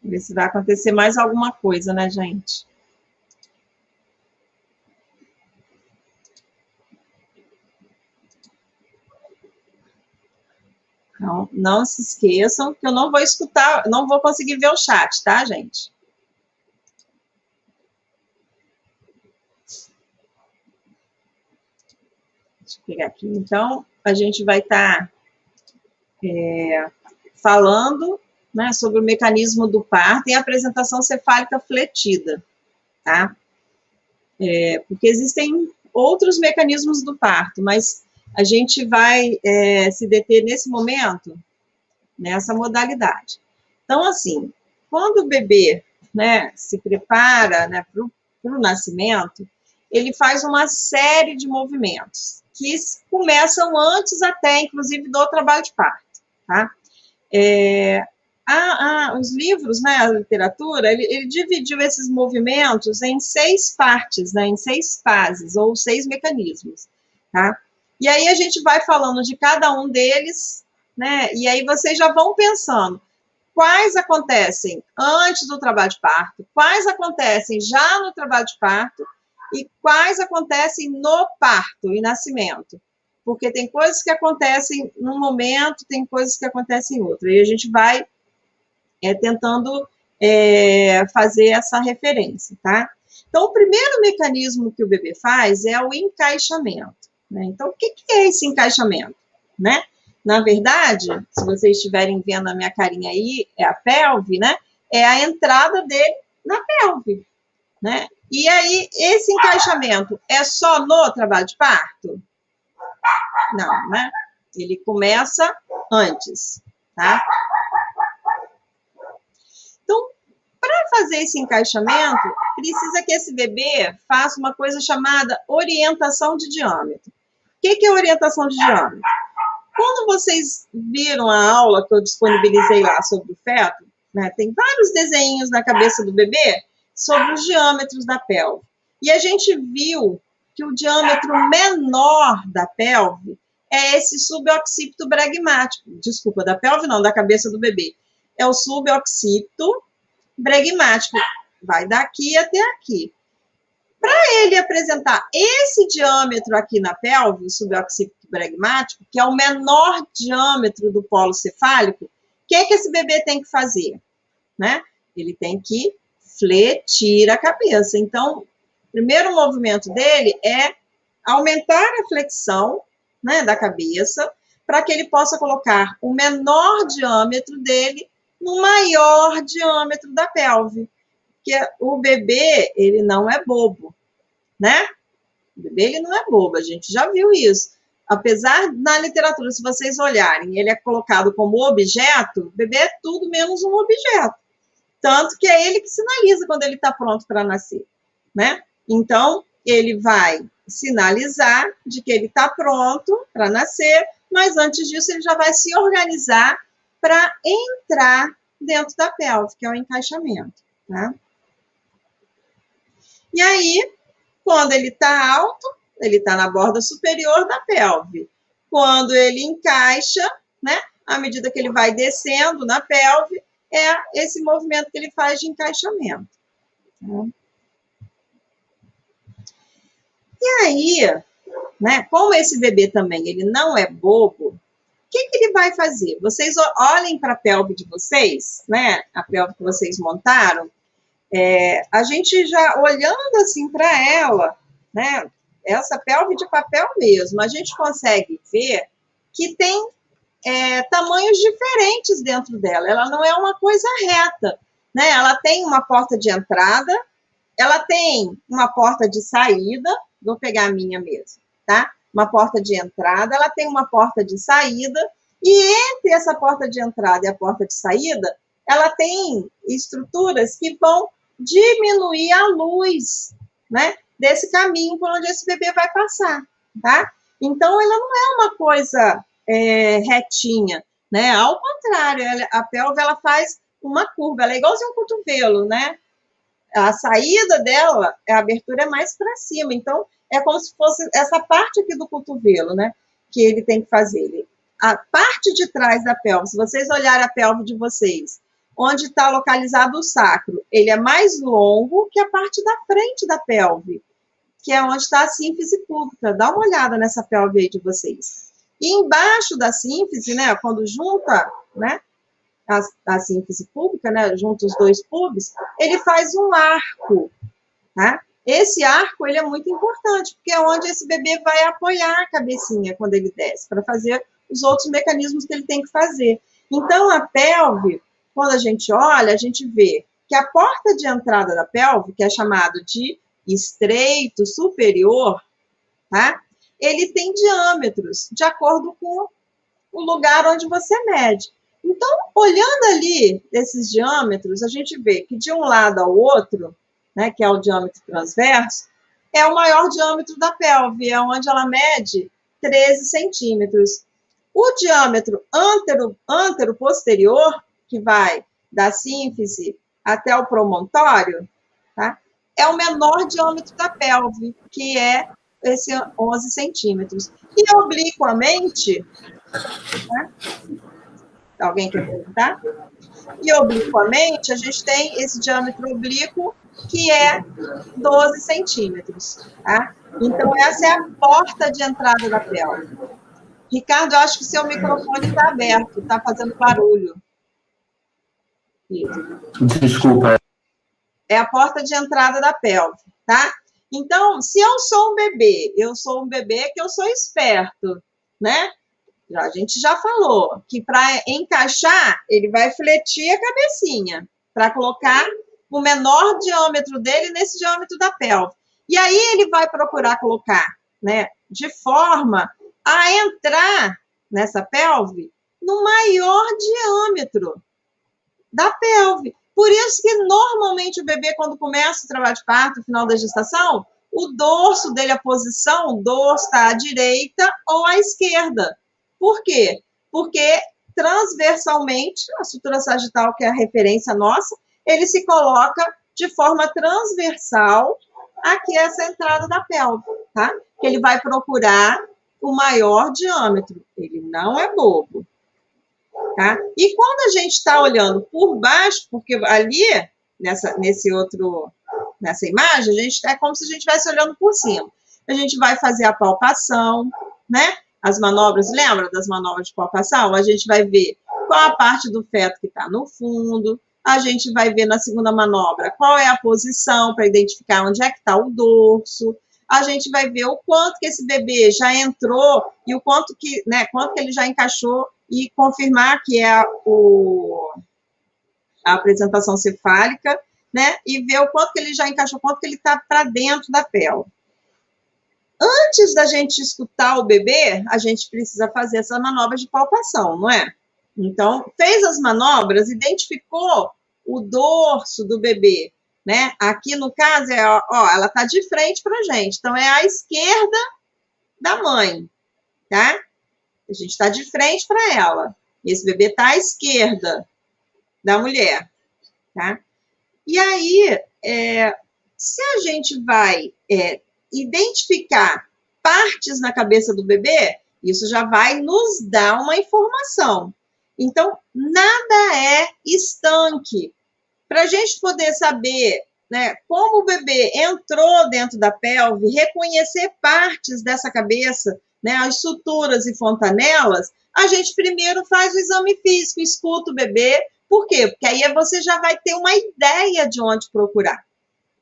Ver se vai acontecer mais alguma coisa, né, gente? Então, não se esqueçam que eu não vou escutar, não vou conseguir ver o chat, tá, gente? Deixa eu pegar aqui. Então, a gente vai estar falando, né, sobre o mecanismo do parto e a apresentação cefálica fletida, tá? Porque existem outros mecanismos do parto, mas a gente vai se deter nesse momento nessa modalidade. Então, assim, quando o bebê, né, se prepara, né, para o nascimento, ele faz uma série de movimentos que começam antes até, inclusive, do trabalho de parto, tá? Os livros, né, a literatura, ele dividiu esses movimentos em 6 partes, né, em 6 fases, ou 6 mecanismos, tá? E aí a gente vai falando de cada um deles, né, e aí vocês já vão pensando quais acontecem antes do trabalho de parto, quais acontecem já no trabalho de parto e quais acontecem no parto e nascimento. Porque tem coisas que acontecem num momento, tem coisas que acontecem em outro. E a gente vai tentando fazer essa referência, tá? Então, o primeiro mecanismo que o bebê faz é o encaixamento, né? Então, o que é esse encaixamento, né? Na verdade, se vocês estiverem vendo a minha carinha aí, é a pelve, né? É a entrada dele na pelve, né? E aí, esse encaixamento é só no trabalho de parto? Não, né? Ele começa antes, tá? Então, para fazer esse encaixamento, precisa que esse bebê faça uma coisa chamada orientação de diâmetro. O que é orientação de diâmetro? Quando vocês viram a aula que eu disponibilizei lá sobre o feto, né, tem vários desenhos na cabeça do bebê sobre os diâmetros da pelve. E a gente viu que o diâmetro menor da pelve é esse suboccipito bregmático. Desculpa, da pelve não, da cabeça do bebê. É o suboccipito bregmático. Vai daqui até aqui. Para ele apresentar esse diâmetro aqui na pelve, o suboccipito bregmático, que é o menor diâmetro do polo cefálico, o que esse bebê tem que fazer? Né? Ele tem que fletir a cabeça. Então, o primeiro movimento dele é aumentar a flexão, né, da cabeça, para que ele possa colocar o menor diâmetro dele no maior diâmetro da pelve. Porque o bebê, ele não é bobo, né? O bebê, ele não é bobo, a gente já viu isso. Apesar, na literatura, se vocês olharem, ele é colocado como objeto, o bebê é tudo menos um objeto. Tanto que é ele que sinaliza quando ele está pronto para nascer, né? Então, ele vai sinalizar de que ele está pronto para nascer, mas antes disso ele já vai se organizar para entrar dentro da pelve, que é o encaixamento, tá? E aí, quando ele está alto, ele está na borda superior da pelve. Quando ele encaixa, né, à medida que ele vai descendo na pelve, é esse movimento que ele faz de encaixamento. Tá? E aí, né, como esse bebê também ele não é bobo, o que ele vai fazer? Vocês olhem para a pelve de vocês, né, a pelve que vocês montaram, a gente já olhando assim para ela, né, essa pelve de papel mesmo, a gente consegue ver que tem tamanhos diferentes dentro dela. Ela não é uma coisa reta, né? Ela tem uma porta de entrada, ela tem uma porta de saída, vou pegar a minha mesmo, tá? Uma porta de entrada, ela tem uma porta de saída, e entre essa porta de entrada e a porta de saída, ela tem estruturas que vão diminuir a luz, né, desse caminho por onde esse bebê vai passar, tá? Então, ela não é uma coisa retinha, né? Ao contrário, a pelve ela faz uma curva, ela é igualzinho um cotovelo, né? A saída dela, a abertura é mais para cima, então é como se fosse essa parte aqui do cotovelo, né? Que ele tem que fazer. A parte de trás da pelve, se vocês olharem a pelve de vocês, onde está localizado o sacro, ele é mais longo que a parte da frente da pelve, que é onde está a sínfise púbica. Dá uma olhada nessa pelve aí de vocês. E embaixo da sínfise, né, quando junta, né, a sínfise púbica, né, junta os dois pubis, ele faz um arco, tá? Esse arco, ele é muito importante, porque é onde esse bebê vai apoiar a cabecinha quando ele desce, para fazer os outros mecanismos que ele tem que fazer. Então, a pelve, quando a gente olha, a gente vê que a porta de entrada da pelve, que é chamado de estreito superior, tá? Ele tem diâmetros de acordo com o lugar onde você mede. Então, olhando ali esses diâmetros, a gente vê que de um lado ao outro, né, que é o diâmetro transverso, é o maior diâmetro da pelve, é onde ela mede 13 centímetros. O diâmetro antero-posterior, que vai da sínfise até o promontório, tá, é o menor diâmetro da pelve, que é esse 11 centímetros. E obliquamente, né, alguém quer perguntar? E obliquamente, a gente tem esse diâmetro oblíquo, que é 12 centímetros, tá? Então, essa é a porta de entrada da pelve. Ricardo, eu acho que o seu microfone está aberto, está fazendo barulho. Desculpa. É a porta de entrada da pelve, tá? Então, se eu sou um bebê que eu sou esperto, né? A gente já falou que para encaixar, ele vai fletir a cabecinha, para colocar o menor diâmetro dele nesse diâmetro da pelve. E aí ele vai procurar colocar, né, de forma a entrar nessa pelve no maior diâmetro da pelve. Por isso que normalmente o bebê, quando começa o trabalho de parto, no final da gestação, o dorso dele, a posição, o dorso está à direita ou à esquerda. Por quê? Porque transversalmente, a sutura sagital, que é a referência nossa, ele se coloca de forma transversal aqui essa entrada da pelve, tá? Que ele vai procurar o maior diâmetro. Ele não é bobo, tá? E quando a gente está olhando por baixo, porque ali, nessa imagem, é como se a gente estivesse olhando por cima. A gente vai fazer a palpação, né? As manobras, lembra das manobras de palpação? A gente vai ver qual a parte do feto que está no fundo, a gente vai ver na segunda manobra qual é a posição para identificar onde é que está o dorso, a gente vai ver o quanto que esse bebê já entrou e o quanto que, né, quanto que ele já encaixou e confirmar que é a apresentação cefálica, né, e ver o quanto que ele já encaixou, quanto que ele está para dentro da pelve. Antes da gente escutar o bebê, a gente precisa fazer essa manobra de palpação, não é? Então, fez as manobras, identificou o dorso do bebê, né? Aqui, no caso, ela está de frente para a gente. Então, é a esquerda da mãe, tá? A gente está de frente para ela. E esse bebê está à esquerda da mulher, tá? E aí, se a gente vai identificar partes na cabeça do bebê, isso já vai nos dar uma informação. Então, nada é estanque. Para a gente poder saber, né, como o bebê entrou dentro da pelve, reconhecer partes dessa cabeça, né, as suturas e fontanelas, a gente primeiro faz o exame físico, escuta o bebê. Por quê? Porque aí você já vai ter uma ideia de onde procurar,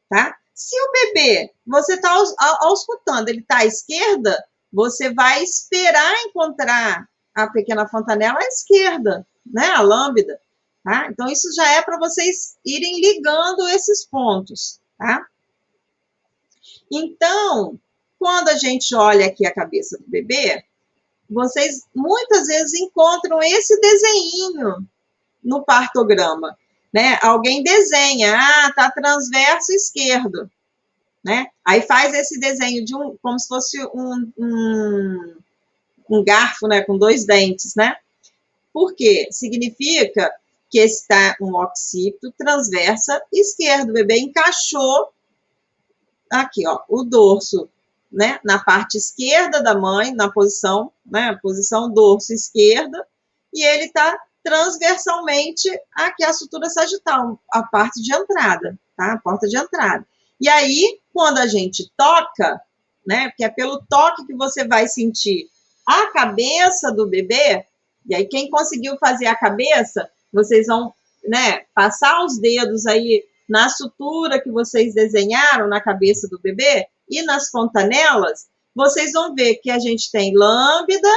tá? Se o bebê, você está auscultando, ele está à esquerda, você vai esperar encontrar a pequena fontanela à esquerda, né? A lambda, tá? Então, isso já é para vocês irem ligando esses pontos, tá? Então, quando a gente olha aqui a cabeça do bebê, vocês muitas vezes encontram esse desenho no partograma, né? Alguém desenha, tá transverso esquerdo, né? Aí faz esse desenho de como se fosse um garfo, né? Com dois dentes, né? Por quê? Significa que está um occipito transversa esquerdo. O bebê encaixou aqui, ó, o dorso, né? Na parte esquerda da mãe, na posição, né? Posição dorso esquerda, e ele está transversalmente aqui a sutura sagital, a parte de entrada, tá? A porta de entrada. E aí, quando a gente toca, né? Porque é pelo toque que você vai sentir a cabeça do bebê, e aí quem conseguiu fazer a cabeça, vocês vão, né, passar os dedos aí na sutura que vocês desenharam na cabeça do bebê e nas fontanelas, vocês vão ver que a gente tem lambda,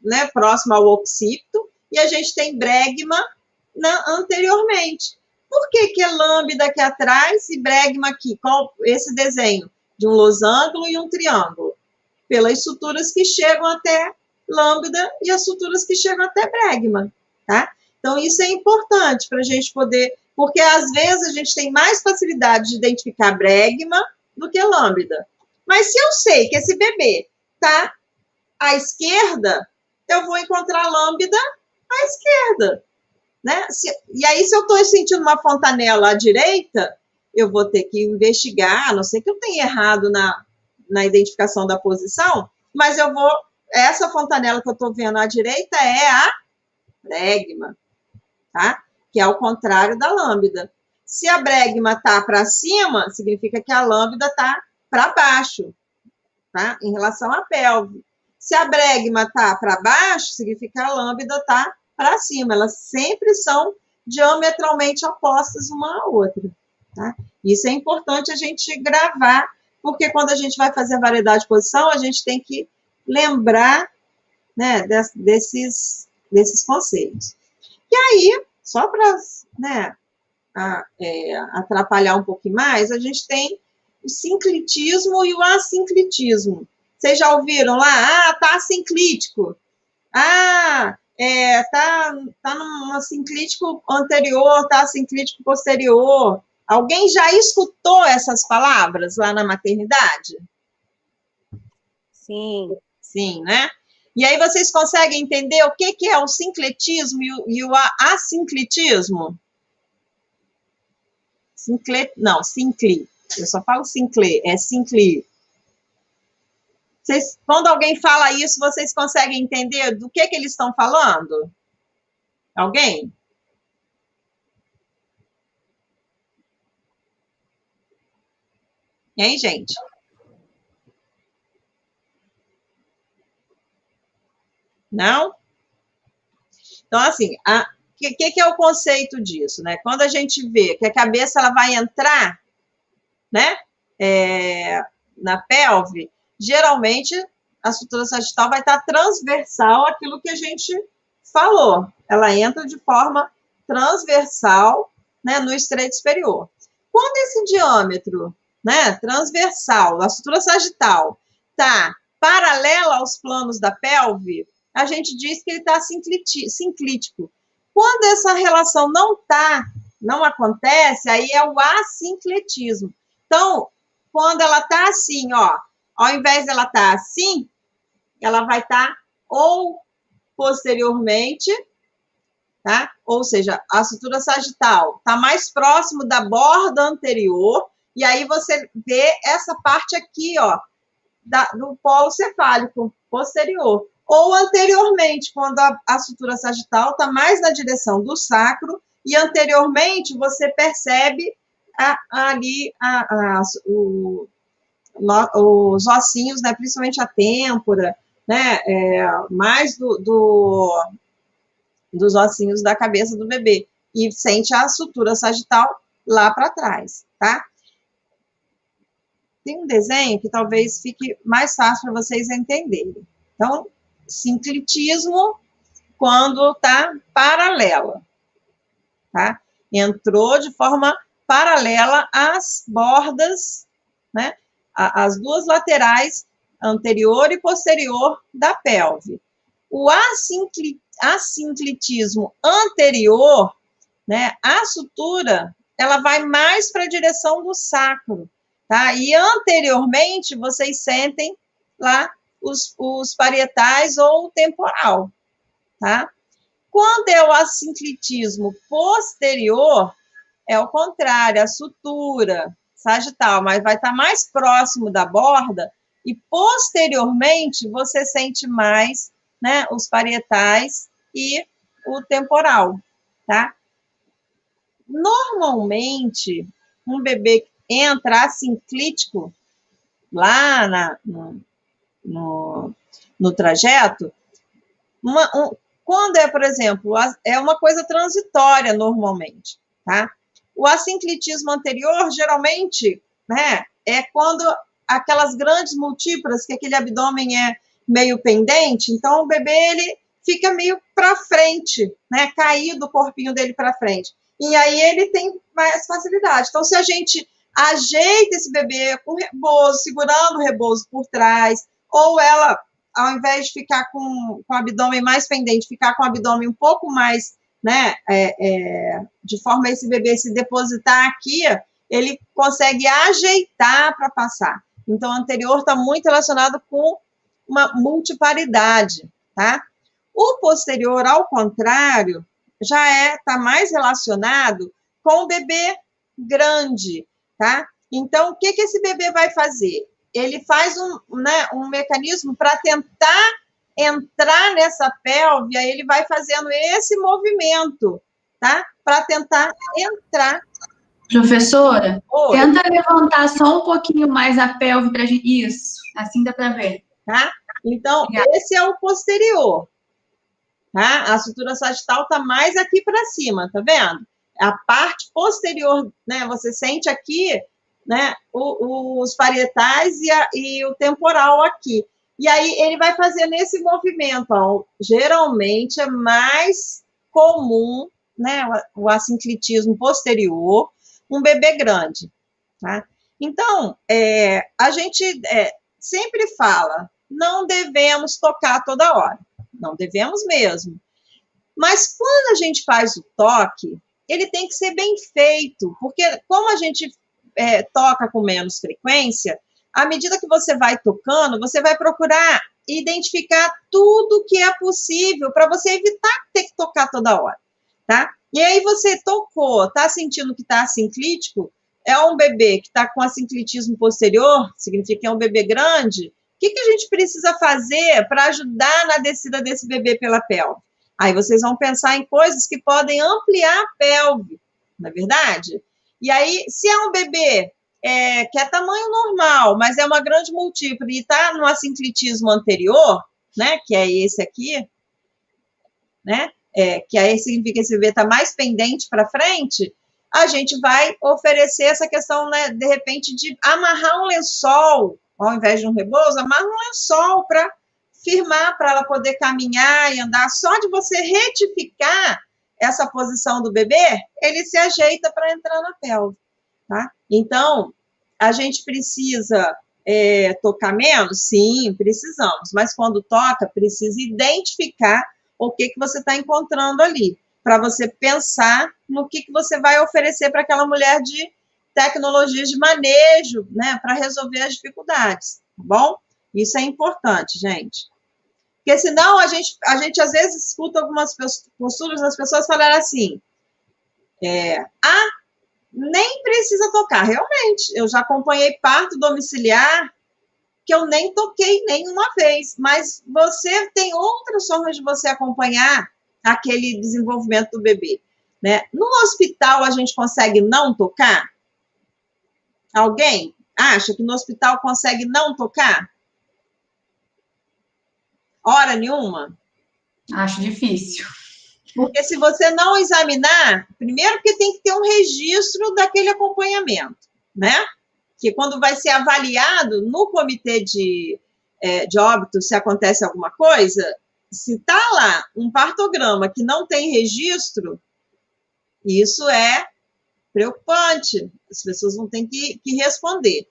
né, próximo ao occipito, e a gente tem bregma anteriormente. Por que é lambda aqui atrás e bregma aqui? Qual esse desenho de um losango e um triângulo? Pelas suturas que chegam até lambda e as suturas que chegam até bregma, tá? Então, isso é importante para a gente poder... Porque, às vezes, a gente tem mais facilidade de identificar bregma do que lambda. Mas, se eu sei que esse bebê está à esquerda, eu vou encontrar lambda à esquerda, né? E aí, se eu estou sentindo uma fontanela à direita, eu vou ter que investigar, a não ser que eu tenha errado na identificação da posição, mas eu vou... Essa fontanela que eu estou vendo à direita é a bregma, tá? Que é ao contrário da lambda. Se a bregma está para cima, significa que a lambda está para baixo, tá? Em relação à pelve. Se a bregma está para baixo, significa que a lambda está para cima. Elas sempre são diametralmente opostas uma à outra, tá? Isso é importante a gente gravar, porque quando a gente vai fazer a variedade de posição, a gente tem que lembrar, né, desses conceitos. E aí, só para, né, atrapalhar um pouquinho mais, a gente tem o sinclitismo e o assinclitismo. Vocês já ouviram lá? Ah, tá assinclítico. Ah, tá num assinclítico anterior, tá assinclítico posterior. Alguém já escutou essas palavras lá na maternidade? Sim. Sim, né? E aí vocês conseguem entender o que é o sincletismo e o assincletismo? Sincli. Eu só falo sincli, é sincli. Quando alguém fala isso, vocês conseguem entender do que eles estão falando? Alguém? E aí, gente? Não? Então, assim, o que é o conceito disso, né? Quando a gente vê que a cabeça ela vai entrar, né, na pelve, geralmente a sutura sagital vai estar transversal àquilo que a gente falou. Ela entra de forma transversal, né, no estreito superior. Quando esse diâmetro, né, transversal, da sutura sagital, está paralelo aos planos da pelve, a gente diz que ele está sinclítico. Quando essa relação não acontece, aí é o assincletismo. Então, quando ela está assim, ó, ao invés dela estar assim, ela vai estar ou posteriormente, tá? Ou seja, a sutura sagital está mais próximo da borda anterior, e aí você vê essa parte aqui, ó, do polo cefálico posterior. Ou anteriormente, quando a sutura sagital está mais na direção do sacro, e anteriormente você percebe ali os ossinhos, né, principalmente a têmpora, né, mais dos ossinhos da cabeça do bebê, e sente a sutura sagital lá para trás, tá? Tem um desenho que talvez fique mais fácil para vocês entenderem. Então, sinclitismo quando está paralela, tá? Entrou de forma paralela às bordas, né? As duas laterais, anterior e posterior da pelve. O assinclitismo anterior, né? A sutura, ela vai mais para a direção do sacro, tá? E anteriormente, vocês sentem lá os parietais ou o temporal, tá? Quando é o assinclitismo posterior, é o contrário, a sutura sagital, mas vai estar mais próximo da borda e posteriormente você sente mais, né, os parietais e o temporal, tá? Normalmente, um bebê que entra assinclítico lá no trajeto, quando é, por exemplo, é uma coisa transitória normalmente, tá? O assinclitismo anterior, geralmente, né, é quando aquelas grandes múltiplas, que aquele abdômen é meio pendente, então o bebê, ele fica meio para frente, né, caído o corpinho dele para frente. E aí ele tem mais facilidade. Então, se a gente ajeita esse bebê com rebozo, segurando o rebozo por trás, ou ela, ao invés de ficar com o abdômen mais pendente, ficar com o abdômen um pouco mais, né, de forma a esse bebê se depositar aqui, ele consegue ajeitar para passar. Então, o anterior está muito relacionado com uma multiparidade, tá? O posterior, ao contrário, já está mais relacionado com o bebê grande, tá? Então, o que esse bebê vai fazer? Ele faz um mecanismo para tentar entrar nessa pelve, aí ele vai fazendo esse movimento, tá? Para tentar entrar. Professora, tenta levantar só um pouquinho mais a pelve para gente. Isso, assim dá para ver. Tá? Então, esse é o posterior. Tá? A sutura sagital está mais aqui para cima, tá vendo? A parte posterior, né? Você sente aqui, né? Os parietais e o temporal aqui. E aí ele vai fazendo esse movimento. Ó. Geralmente é mais comum, né? O assinclitismo posterior, um bebê grande, tá? Então, a gente sempre fala, não devemos tocar toda hora. Não devemos mesmo. Mas quando a gente faz o toque, ele tem que ser bem feito, porque como a gente toca com menos frequência, à medida que você vai tocando, você vai procurar identificar tudo que é possível para você evitar ter que tocar toda hora, tá? E aí você tocou, tá sentindo que está assinclítico, é um bebê que está com assinclitismo posterior, significa que é um bebê grande. O que a gente precisa fazer para ajudar na descida desse bebê pela pelve? Aí vocês vão pensar em coisas que podem ampliar a pelve, não é verdade? E aí, se é um bebê que é tamanho normal, mas é uma grande múltipla e está no assinclitismo anterior, né, que é esse aqui, né, que aí significa que esse bebê está mais pendente para frente, a gente vai oferecer essa questão, né, de repente, de amarrar um lençol, ao invés de um rebozo, amarra um lençol para firmar, para ela poder caminhar e andar. Só de você retificar essa posição do bebê, ele se ajeita para entrar na pelve, tá? Então, a gente precisa tocar menos? Sim, precisamos. Mas quando toca, precisa identificar o que você está encontrando ali, para você pensar no que você vai oferecer para aquela mulher de tecnologias de manejo, né, para resolver as dificuldades, tá bom? Isso é importante, gente. Porque senão a gente às vezes escuta algumas posturas das pessoas falarem assim, nem precisa tocar. Realmente, eu já acompanhei parto domiciliar que eu nem toquei nenhuma vez, mas você tem outras formas de você acompanhar aquele desenvolvimento do bebê, né? No hospital a gente consegue não tocar? Alguém acha que no hospital consegue não tocar? Hora nenhuma? Acho difícil. Porque se você não examinar, primeiro que tem que ter um registro daquele acompanhamento, né? Que quando vai ser avaliado no comitê de óbito, se acontece alguma coisa, se está lá um partograma que não tem registro, isso é preocupante. As pessoas vão ter que responder.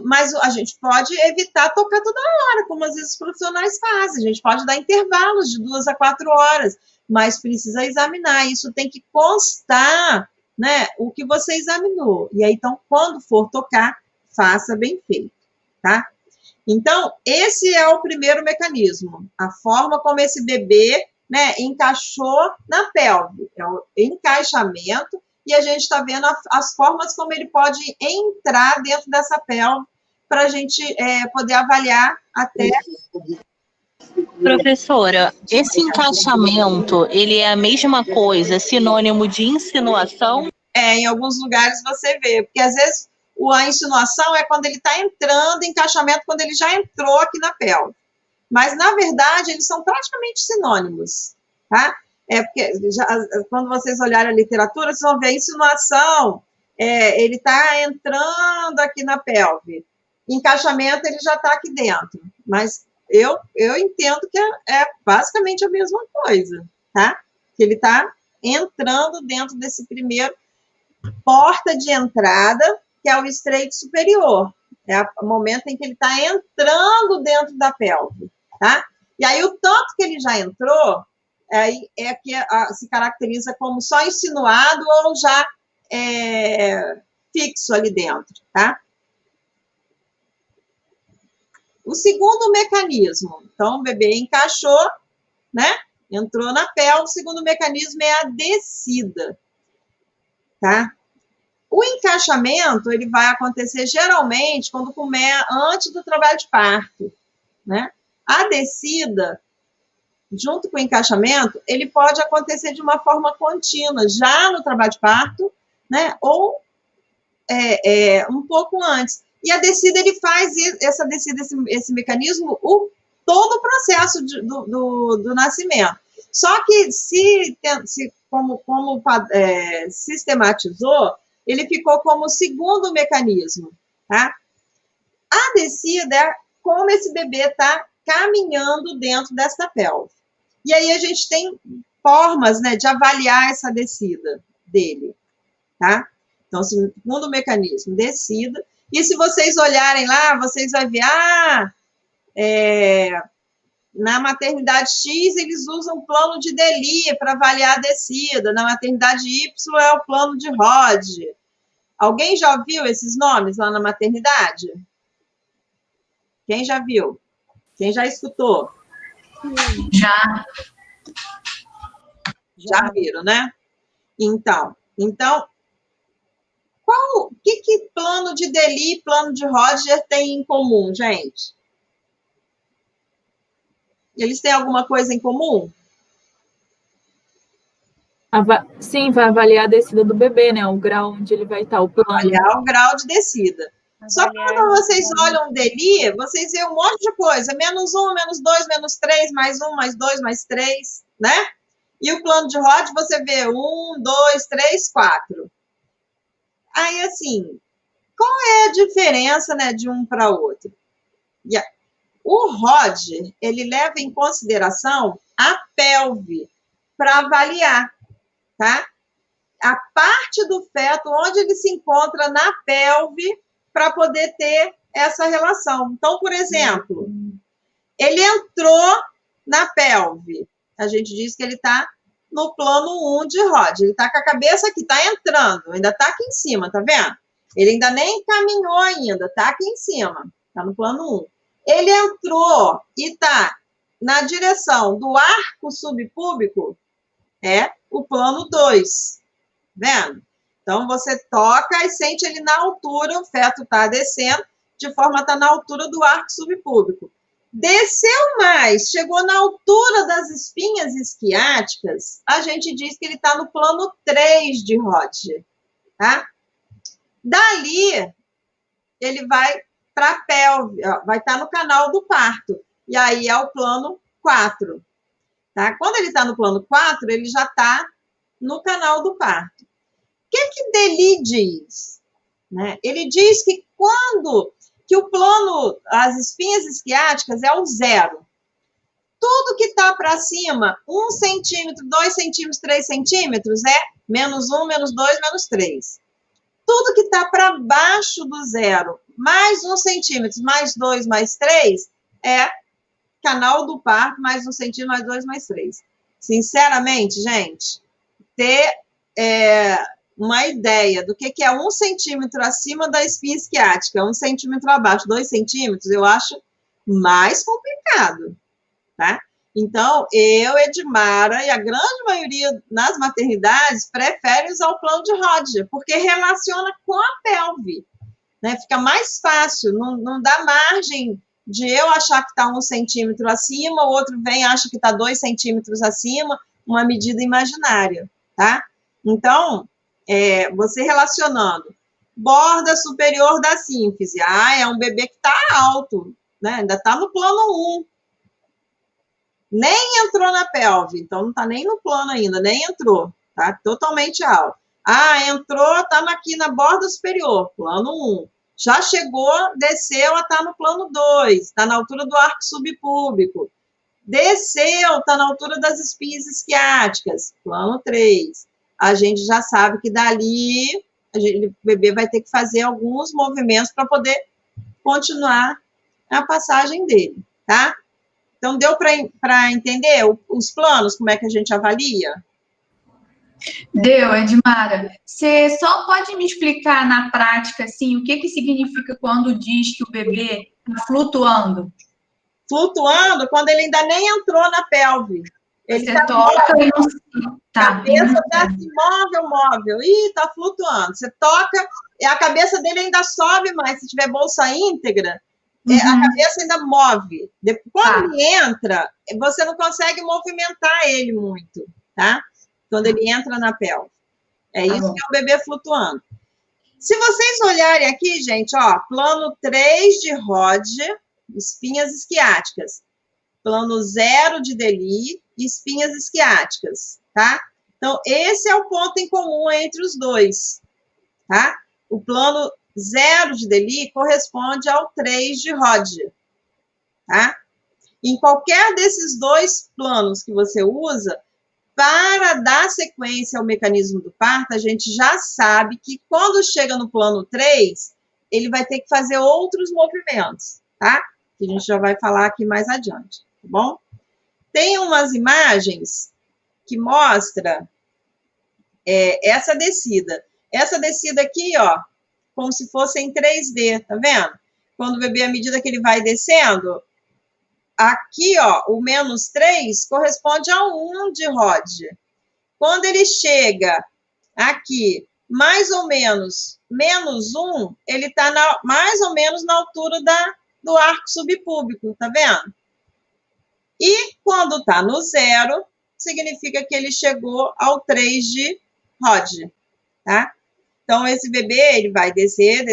Mas a gente pode evitar tocar toda hora, como às vezes os profissionais fazem. A gente pode dar intervalos de 2 a 4 horas, mas precisa examinar. Isso tem que constar, né, o que você examinou. E aí, então, quando for tocar, faça bem feito, tá? Então, esse é o primeiro mecanismo. A forma como esse bebê, né, encaixou na pelve. É o encaixamento. E a gente está vendo as formas como ele pode entrar dentro dessa pelve para a gente poder avaliar até Professora, esse encaixamento, ele é a mesma coisa, sinônimo de insinuação? Em alguns lugares você vê, porque às vezes a insinuação é quando ele está entrando, encaixamento quando ele já entrou aqui na pelve. Mas, na verdade, eles são praticamente sinônimos, tá? Porque quando vocês olharem a literatura, vocês vão ver a insinuação, ele está entrando aqui na pelve. Encaixamento, ele já está aqui dentro. Mas eu entendo que é basicamente a mesma coisa, tá? Que ele está entrando dentro desse primeiro porta de entrada, que é o estreito superior. É o momento em que ele está entrando dentro da pelve, tá? E aí, o tanto que ele já entrou, é que se caracteriza como só insinuado ou já fixo ali dentro, tá? O segundo mecanismo, então, o bebê encaixou, né? Entrou na pelve, o segundo mecanismo é a descida, tá? O encaixamento, ele vai acontecer geralmente quando antes do trabalho de parto, né? A descida, junto com o encaixamento, ele pode acontecer de uma forma contínua, já no trabalho de parto, né? Ou um pouco antes. E a descida, ele faz essa descida, esse mecanismo, todo o processo do nascimento. Só que, como sistematizou, ele ficou como o segundo mecanismo, tá? A descida é como esse bebê está caminhando dentro dessa pelve. E aí a gente tem formas, né, de avaliar essa descida dele, tá? Então, segundo mecanismo, descida. E se vocês olharem lá, vocês vão ver, na maternidade X, eles usam o plano de Delia para avaliar a descida. Na maternidade Y é o plano de Rod. Alguém já viu esses nomes lá na maternidade? Quem já viu? Quem já escutou? Já. Já viram, né? Então, o que plano de Delia e plano de Roger têm em comum, gente? Eles têm alguma coisa em comum? Sim, vai avaliar a descida do bebê, né? O grau onde ele vai estar, o plano. Avaliar o grau de descida. Só que quando vocês olham o Delia, vocês veem um monte de coisa. -1, -2, -3, +1, +2, +3, né? E o plano de Rod, você vê 1, 2, 3, 4. Aí, assim, qual é a diferença, né, de um para outro? O Rod, ele leva em consideração a pelve para avaliar, tá? A parte do feto onde ele se encontra na pelve para poder ter essa relação. Então, por exemplo, ele entrou na pelve. A gente diz que ele está no plano 1 de Rod. Ele está com a cabeça aqui, está entrando, ainda está aqui em cima, tá vendo? Ele ainda nem caminhou ainda, está aqui em cima, está no plano 1. Ele entrou e está na direção do arco subpúbico, é o plano 2, vendo? Então, você toca e sente ele na altura, o feto está descendo, de forma a estar na altura do arco subpúbico. Desceu mais, chegou na altura das espinhas isquiáticas, a gente diz que ele está no plano 3 de Rod, tá? Dali, ele vai para a pelve, vai estar no canal do parto, e aí é o plano 4, tá? Quando ele está no plano 4, ele já está no canal do parto. O que Delia diz? Né? Ele diz que que o plano, as espinhas isquiáticas é o 0. Tudo que está para cima, 1 centímetro, 2 centímetros, 3 centímetros, é -1, -2, -3. Tudo que está para baixo do 0, mais 1 centímetro, mais 2, mais 3, é canal do parto, mais 1 centímetro, mais 2, mais 3. Sinceramente, gente, ter uma ideia do que é 1 centímetro acima da espinha isquiática, 1 centímetro abaixo, 2 centímetros, eu acho mais complicado, tá? Então, Edmara e a grande maioria nas maternidades prefere usar o plano de Rod, porque relaciona com a pelve, né? Fica mais fácil, não dá margem de eu achar que está 1 centímetro acima, o outro vem e acha que está 2 centímetros acima, uma medida imaginária, tá? Então, você relacionando borda superior da sínfise, é um bebê que está alto, né? Ainda está no plano 1, nem entrou na pelve, então não está nem no plano ainda, nem entrou, tá? Totalmente alto. Entrou, está aqui na borda superior, plano 1. Já chegou, desceu, está no plano 2, está na altura do arco subpúbico. Desceu, está na altura das espinhas isquiáticas, plano 3. A gente já sabe que dali o bebê vai ter que fazer alguns movimentos para poder continuar a passagem dele, tá? Então, deu para entender os planos, como é que a gente avalia? Deu, Edmara. Você só pode me explicar na prática, assim, o que significa quando diz que o bebê está flutuando? Flutuando quando ele ainda nem entrou na pelve. Ele você toca e não... A cabeça está assim, móvel. Ih, está flutuando. Você toca e a cabeça dele ainda sobe mais. Se tiver bolsa íntegra, a cabeça ainda move. Quando ele entra, você não consegue movimentar ele muito, tá? Quando ele entra na pelve. É isso que é o bebê flutuando. Se vocês olharem aqui, gente, ó, plano 3 de Rod, espinhas isquiáticas. Plano 0 de Deli, espinhas isquiáticas, tá? Então, esse é o ponto em comum entre os dois, tá? O plano 0 de Deli corresponde ao 3 de Rod, tá? Em qualquer desses dois planos que você usa, para dar sequência ao mecanismo do parto, a gente já sabe que quando chega no plano 3, ele vai ter que fazer outros movimentos, tá? Que a gente já vai falar aqui mais adiante, tá bom? Tem umas imagens que mostra essa descida. Essa descida aqui, ó, como se fosse em 3D, tá vendo? Quando o bebê, à medida que ele vai descendo, aqui, ó, o menos 3 corresponde a 1 de Rod. Quando ele chega aqui, mais ou menos, menos 1, ele está mais ou menos na altura do arco subpúbico, tá vendo? E quando está no 0, significa que ele chegou ao 3 de Rod, tá? Então, esse bebê, ele vai descer,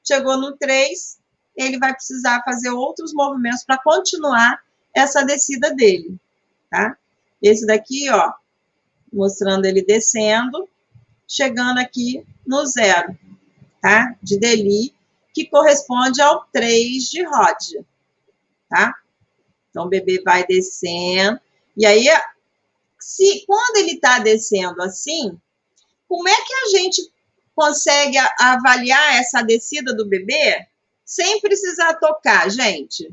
chegou no 3, ele vai precisar fazer outros movimentos para continuar essa descida dele, tá? Esse daqui, ó, mostrando ele descendo, chegando aqui no 0, tá? De Deli, que corresponde ao 3 de Rod, tá? Então, o bebê vai descendo, e aí, quando ele está descendo assim, como é que a gente consegue avaliar essa descida do bebê sem precisar tocar, gente?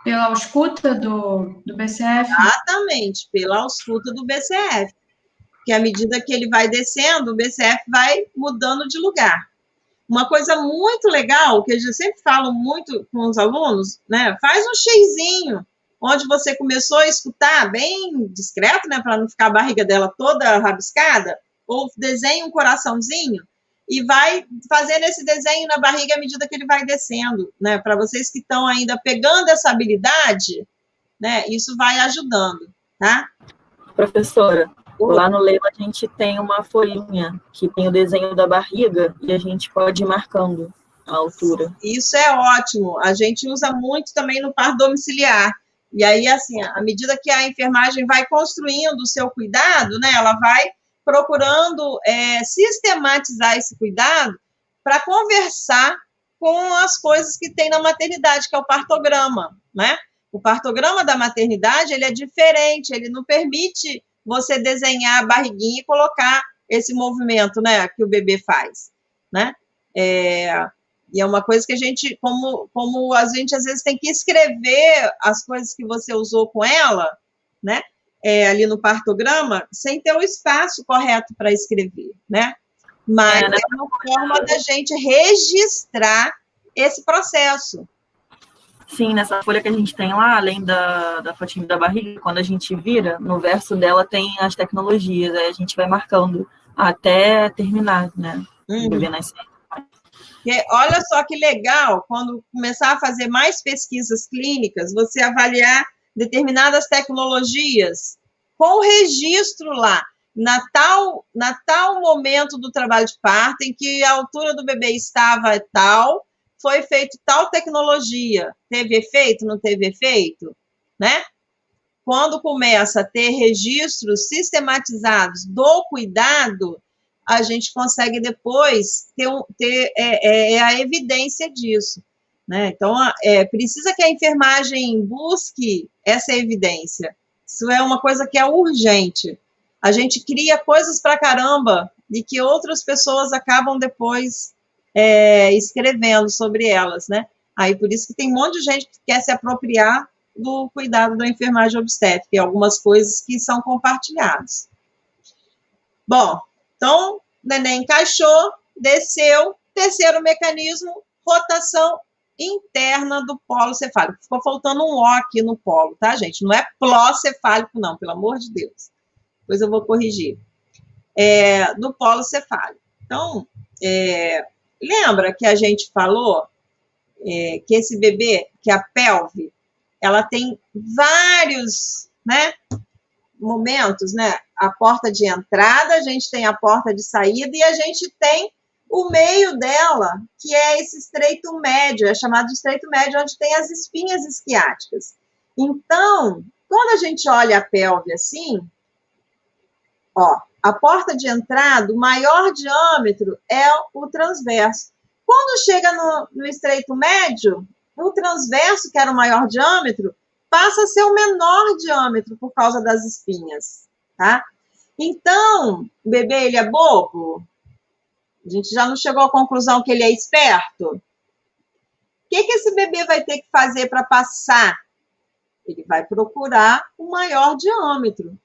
Pela ausculta do BCF? Exatamente, pela ausculta do BCF. Porque à medida que ele vai descendo, o BCF vai mudando de lugar. Uma coisa muito legal, que eu sempre falo muito com os alunos, né? Faz um xizinho, onde você começou a escutar, bem discreto, né? Para não ficar a barriga dela toda rabiscada, ou desenha um coraçãozinho, e vai fazendo esse desenho na barriga à medida que ele vai descendo, né? Para vocês que estão ainda pegando essa habilidade, né? Isso vai ajudando, tá? Professora, lá no Leila a gente tem uma folhinha que tem o desenho da barriga e a gente pode ir marcando a altura. Isso é ótimo. A gente usa muito também no parto domiciliar. E aí, assim, à medida que a enfermagem vai construindo o seu cuidado, né? Ela vai procurando sistematizar esse cuidado para conversar com as coisas que tem na maternidade, que é o partograma, né? O partograma da maternidade, ele é diferente, ele não permite você desenhar a barriguinha e colocar esse movimento, né, que o bebê faz, né? E é uma coisa que a gente, como a gente às vezes tem que escrever as coisas que você usou com ela, né? Ali no partograma, sem ter o espaço correto para escrever, né? Mas é uma forma da gente registrar esse processo. Sim, nessa folha que a gente tem lá, além da fotinha da barriga, quando a gente vira, no verso dela tem as tecnologias, aí a gente vai marcando até terminar, né? O bebê nascer. Porque olha só que legal, quando começar a fazer mais pesquisas clínicas, você avaliar determinadas tecnologias com registro lá, na tal momento do trabalho de parto, em que a altura do bebê estava tal, foi feito tal tecnologia. Teve efeito, não teve efeito? Né? Quando começa a ter registros sistematizados do cuidado, a gente consegue depois ter a evidência disso. Né? Então, precisa que a enfermagem busque essa evidência. Isso é uma coisa que é urgente. A gente cria coisas pra caramba e que outras pessoas acabam depois escrevendo sobre elas, né? Aí, por isso que tem um monte de gente que quer se apropriar do cuidado da enfermagem obstétrica e algumas coisas que são compartilhadas. Bom, então, o neném encaixou, desceu, terceiro mecanismo, rotação interna do polo cefálico. Ficou faltando um O aqui no polo, tá, gente? Não é plocefálico, não, pelo amor de Deus. Depois eu vou corrigir. Do polo cefálico. Então, lembra que a gente falou que esse bebê, que a pelve, ela tem vários, né, momentos, né? A porta de entrada, a gente tem a porta de saída e a gente tem o meio dela, que é esse estreito médio, é chamado de estreito médio, onde tem as espinhas isquiáticas. Então, quando a gente olha a pelve assim, ó, a porta de entrada, o maior diâmetro é o transverso. Quando chega no estreito médio, o transverso, que era o maior diâmetro, passa a ser o menor diâmetro por causa das espinhas, tá? Então, o bebê, ele é bobo? A gente já não chegou à conclusão que ele é esperto? O que esse bebê vai ter que fazer para passar? Ele vai procurar o maior diâmetro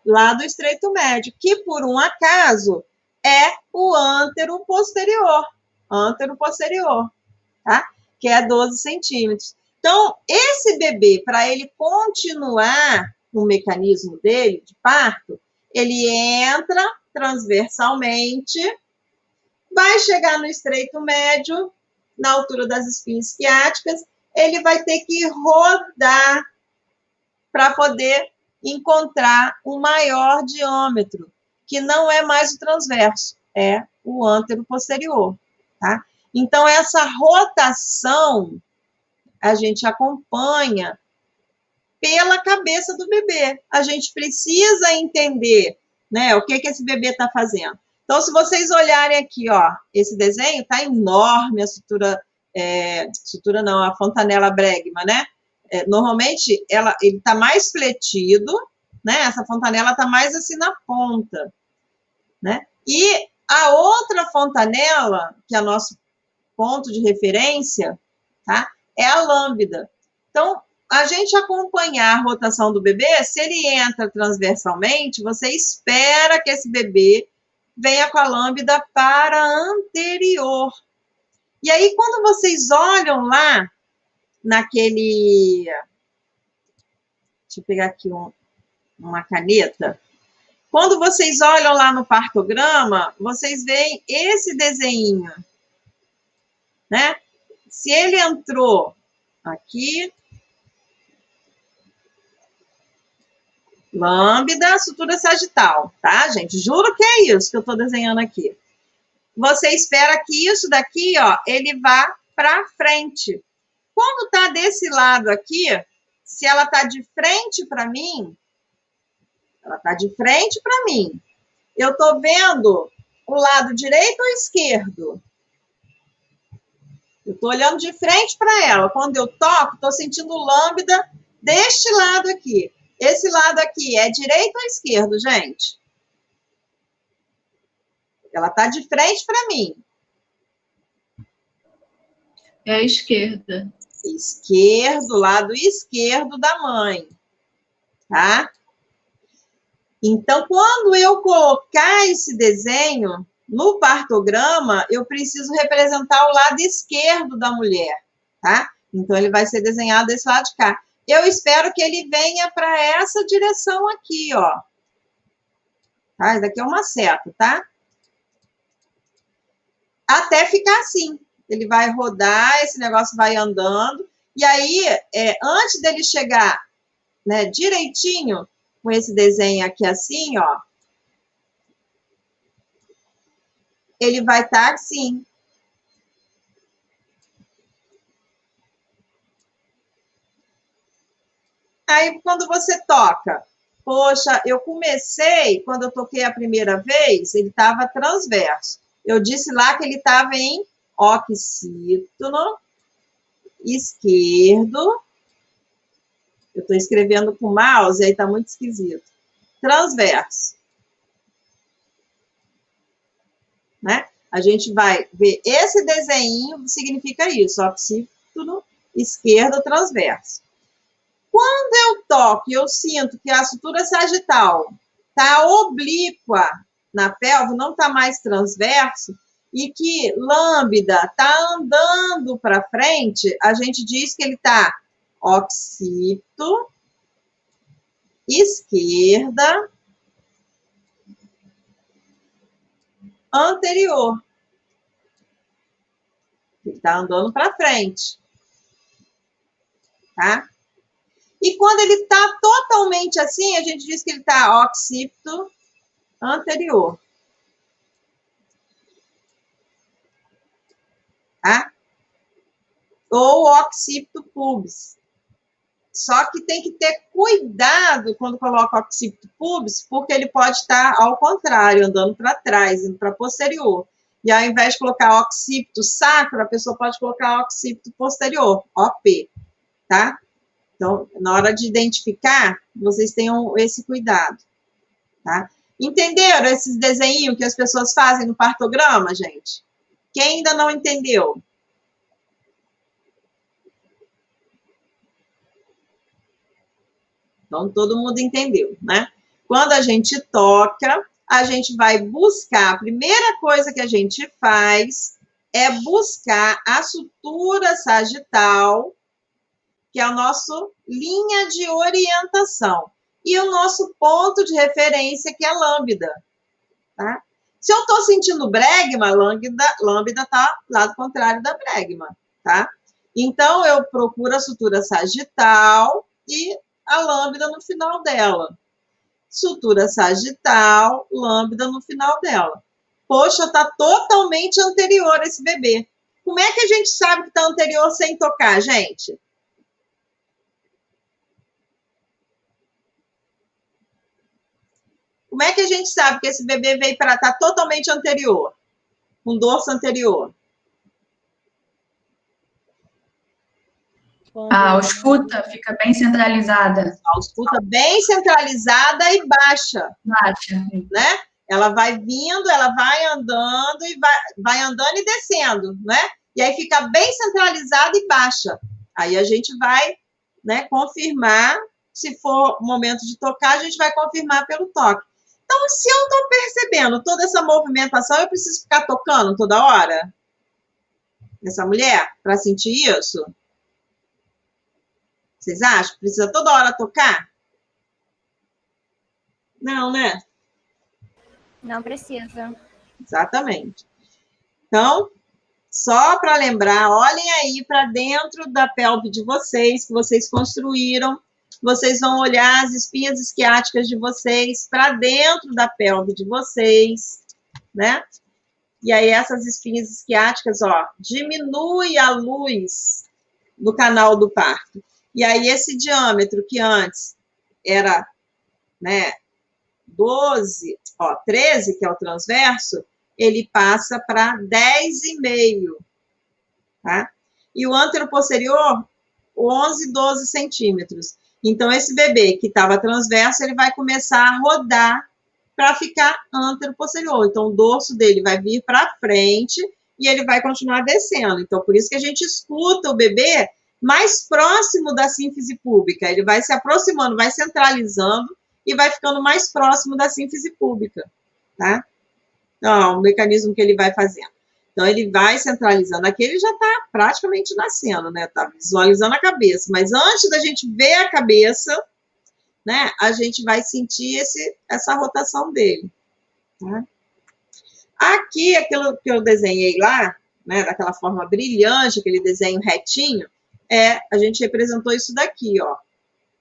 lá do estreito médio, que por um acaso é o antero-posterior, tá? Que é 12 centímetros. Então, esse bebê, para ele continuar no mecanismo dele de parto, ele entra transversalmente, vai chegar no estreito médio, na altura das espinhas isquiáticas, ele vai ter que rodar para poder encontrar o maior diâmetro, que não é mais o transverso, é o antero-posterior, tá? Então, essa rotação a gente acompanha pela cabeça do bebê. A gente precisa entender, né, o que esse bebê está fazendo. Então, se vocês olharem aqui, ó, esse desenho está enorme, a sutura não, a fontanela bregma, né? Normalmente, ele está mais fletido, né? Essa fontanela está mais assim na ponta, né? E a outra fontanela, que é o nosso ponto de referência, tá? É a lambda. Então, a gente acompanhar a rotação do bebê, se ele entra transversalmente, você espera que esse bebê venha com a lambda para anterior. E aí, quando vocês olham lá, naquele... Deixa eu pegar aqui uma caneta. Quando vocês olham lá no partograma, vocês veem esse desenho, né? Se ele entrou aqui, lambda, sutura sagital, tá, gente? Juro que é isso que eu estou desenhando aqui. Você espera que isso daqui, ó, ele vá para frente. Quando tá desse lado aqui, se ela tá de frente para mim, ela tá de frente para mim. Eu tô vendo o lado direito ou esquerdo? Eu tô olhando de frente para ela. Quando eu toco, tô sentindo lambda deste lado aqui. Esse lado aqui é direito ou esquerdo, gente? Ela tá de frente para mim. É a esquerda. Esquerdo, lado esquerdo da mãe, tá? Então, quando eu colocar esse desenho no partograma, eu preciso representar o lado esquerdo da mulher, tá? Então, ele vai ser desenhado desse lado de cá. Eu espero que ele venha para essa direção aqui, ó. Tá? Isso daqui é uma seta, tá? até ficar assim. Ele vai rodar, esse negócio vai andando, e aí, antes dele chegar, né, direitinho, com esse desenho aqui assim, ó, ele vai estar assim. Aí, quando você toca, poxa, eu comecei, quando eu toquei a primeira vez, ele estava transverso. Eu disse lá que ele estava em oxítono esquerdo. Eu estou escrevendo com o mouse, aí está muito esquisito. Transverso. Né? A gente vai ver esse desenho, significa isso, oxítono esquerdo transverso. Quando eu toco e eu sinto que a sutura sagital está oblíqua na pelve, não está mais transverso, e que lambda está andando para frente, a gente diz que ele está occipito, esquerda, anterior. Ele está andando para frente. Tá? E quando ele está totalmente assim, a gente diz que ele está occipito anterior. Tá? Ou occipito pubis. Só que tem que ter cuidado quando coloca occipito pubis, porque ele pode estar ao contrário, andando para trás, indo para posterior. E ao invés de colocar occipito sacro, a pessoa pode colocar occipito posterior, OP, tá? Então, na hora de identificar, vocês tenham esse cuidado, tá? Entenderam esses desenhos que as pessoas fazem no partograma, gente? Quem ainda não entendeu? Então, todo mundo entendeu, né? Quando a gente toca, a gente vai buscar, a primeira coisa que a gente faz é buscar a sutura sagital, que é a nossa linha de orientação, e o nosso ponto de referência, que é a lambda, tá? Se eu estou sentindo bregma, a lambda está lado contrário da bregma, tá? Então, eu procuro a sutura sagital e a lambda no final dela. Sutura sagital, lambda no final dela. Poxa, está totalmente anterior esse bebê. Como é que a gente sabe que está anterior sem tocar, gente? Como é que a gente sabe que esse bebê veio para estar totalmente anterior? Com dorso anterior. A ausculta fica bem centralizada. A ausculta bem centralizada e baixa. Baixa. Né? Ela vai vindo, ela vai andando e vai andando e descendo, né? E aí fica bem centralizada e baixa. Aí a gente vai, né, confirmar, se for o momento de tocar, a gente vai confirmar pelo toque. Então, se eu estou percebendo toda essa movimentação, eu preciso ficar tocando toda hora? Essa mulher, para sentir isso? Vocês acham? Precisa toda hora tocar? Não, né? Não precisa. Exatamente. Então, só para lembrar, olhem aí para dentro da pelve de vocês, que vocês construíram. Vocês vão olhar as espinhas isquiáticas de vocês para dentro da pelve de vocês, né? E aí essas espinhas isquiáticas, ó, diminui a luz do canal do parto. E aí esse diâmetro que antes era, né, 12, ó, 13, que é o transverso, ele passa para 10,5, tá? E o anteroposterior, 11, 12 centímetros. Então, esse bebê que estava transverso, ele vai começar a rodar para ficar anteroposterior. Então, o dorso dele vai vir para frente e ele vai continuar descendo. Então, por isso que a gente escuta o bebê mais próximo da sínfise púbica. Ele vai se aproximando, vai centralizando e vai ficando mais próximo da sínfise púbica, tá? Então, o mecanismo que ele vai fazendo. Então, ele vai centralizando. Aqui ele já está praticamente nascendo, né? Está visualizando a cabeça. Mas antes da gente ver a cabeça, né? A gente vai sentir essa rotação dele. Tá? Aqui, aquilo que eu desenhei lá, né, daquela forma brilhante, aquele desenho retinho, a gente representou isso daqui, ó,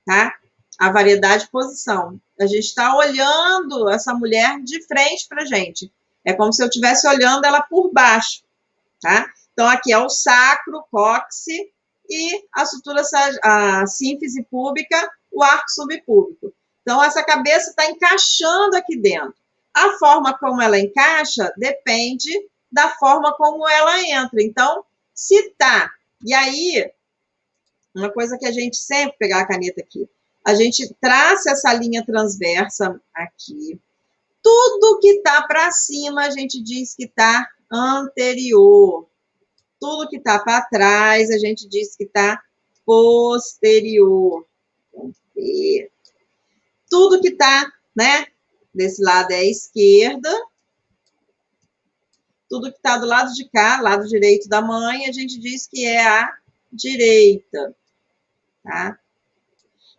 tá? A variedade de posição. A gente está olhando essa mulher de frente para a gente. É como se eu estivesse olhando ela por baixo, tá? Então, aqui é o sacro, cóccix e a sutura, a sínfise púbica, o arco subpúbico. Então, essa cabeça está encaixando aqui dentro. A forma como ela encaixa depende da forma como ela entra. Então, se tá. E aí, uma coisa que a gente sempre, pegar a caneta aqui, a gente traça essa linha transversa aqui. Tudo que tá para cima, a gente diz que tá anterior. Tudo que está para trás, a gente diz que está posterior. E tudo que está, né, desse lado é a esquerda. Tudo que está do lado de cá, lado direito da mãe, a gente diz que é a direita, tá?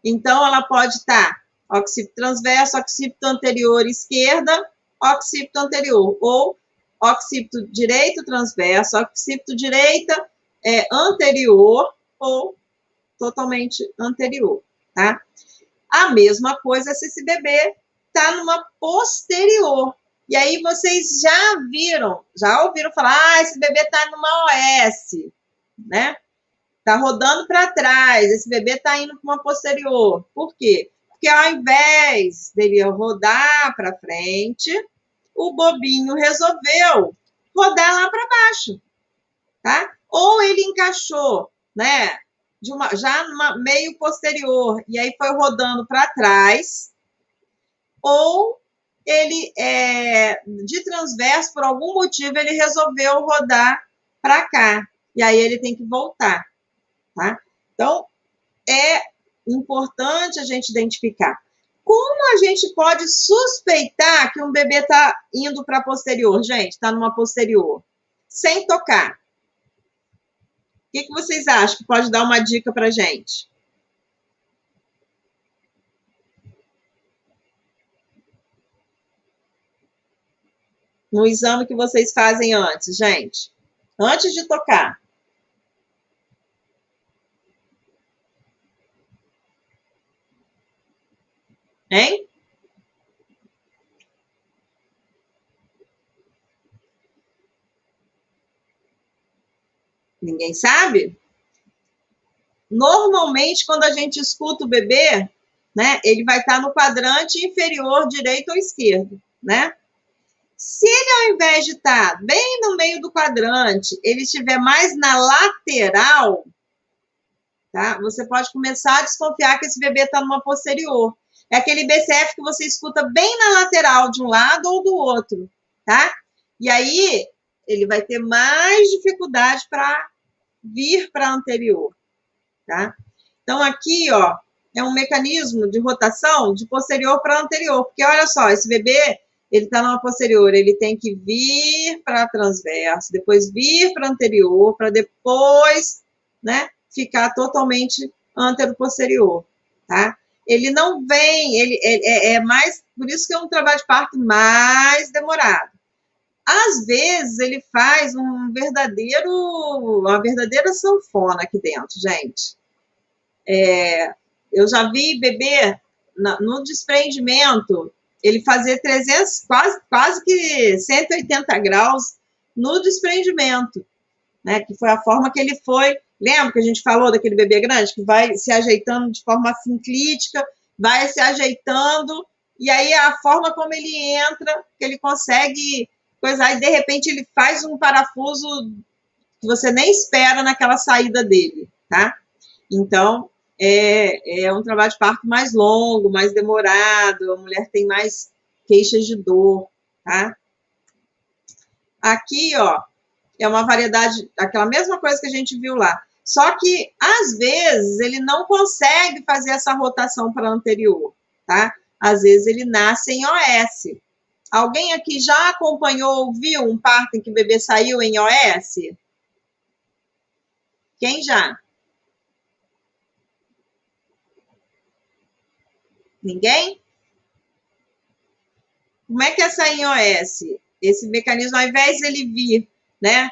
Então, ela pode estar occipito transverso, occipito anterior esquerda, occipito anterior, ou occipito direito transverso, occipito direita anterior ou totalmente anterior, tá? A mesma coisa se esse bebê tá numa posterior. E aí vocês já ouviram falar, esse bebê tá numa OS, né? Tá rodando para trás, esse bebê tá indo para uma posterior. Por quê? Porque ao invés dele rodar para frente, o bobinho resolveu rodar lá para baixo, tá? Ou ele encaixou, né, já numa meio posterior, e aí foi rodando para trás, ou ele, de transverso, por algum motivo, ele resolveu rodar para cá, e aí ele tem que voltar, tá? Então, é importante a gente identificar. Como a gente pode suspeitar que um bebê está indo para posterior? Gente, está numa posterior, sem tocar. O que vocês acham que pode dar uma dica para a gente? No exame que vocês fazem antes, gente. Antes de tocar. Hein? Ninguém sabe? Normalmente, quando a gente escuta o bebê, né, ele vai estar no quadrante inferior direito ou esquerdo, né? Se ele, ao invés de estar bem no meio do quadrante, ele estiver mais na lateral, tá? Você pode começar a desconfiar que esse bebê está numa posterior. É aquele BCF que você escuta bem na lateral de um lado ou do outro, tá? E aí, ele vai ter mais dificuldade para vir para a anterior, tá? Então, aqui, ó, é um mecanismo de rotação de posterior para anterior, porque olha só, esse bebê, ele está numa posterior, ele tem que vir para transverso, depois vir para anterior, para depois, né, ficar totalmente antero-posterior, tá? Ele não vem, ele é mais, por isso que é um trabalho de parto mais demorado. Às vezes, ele faz uma verdadeira sanfona aqui dentro, gente. Eu já vi bebê no desprendimento, ele fazer 300, quase que 180 graus no desprendimento, né? Que foi a forma que ele foi. Lembra que a gente falou daquele bebê grande que vai se ajeitando de forma sinclítica, vai se ajeitando, e aí a forma como ele entra, que ele consegue coisar, e de repente ele faz um parafuso que você nem espera naquela saída dele, tá? Então, é um trabalho de parto mais longo, mais demorado, a mulher tem mais queixas de dor, tá? Aqui, ó, é uma variedade, aquela mesma coisa que a gente viu lá. Só que, às vezes, ele não consegue fazer essa rotação para anterior, tá? Às vezes, ele nasce em OS. Alguém aqui já acompanhou ou viu um parto em que o bebê saiu em OS? Quem já? Ninguém? Como é que é sair em OS? esse mecanismo, ao invés de ele vir, né,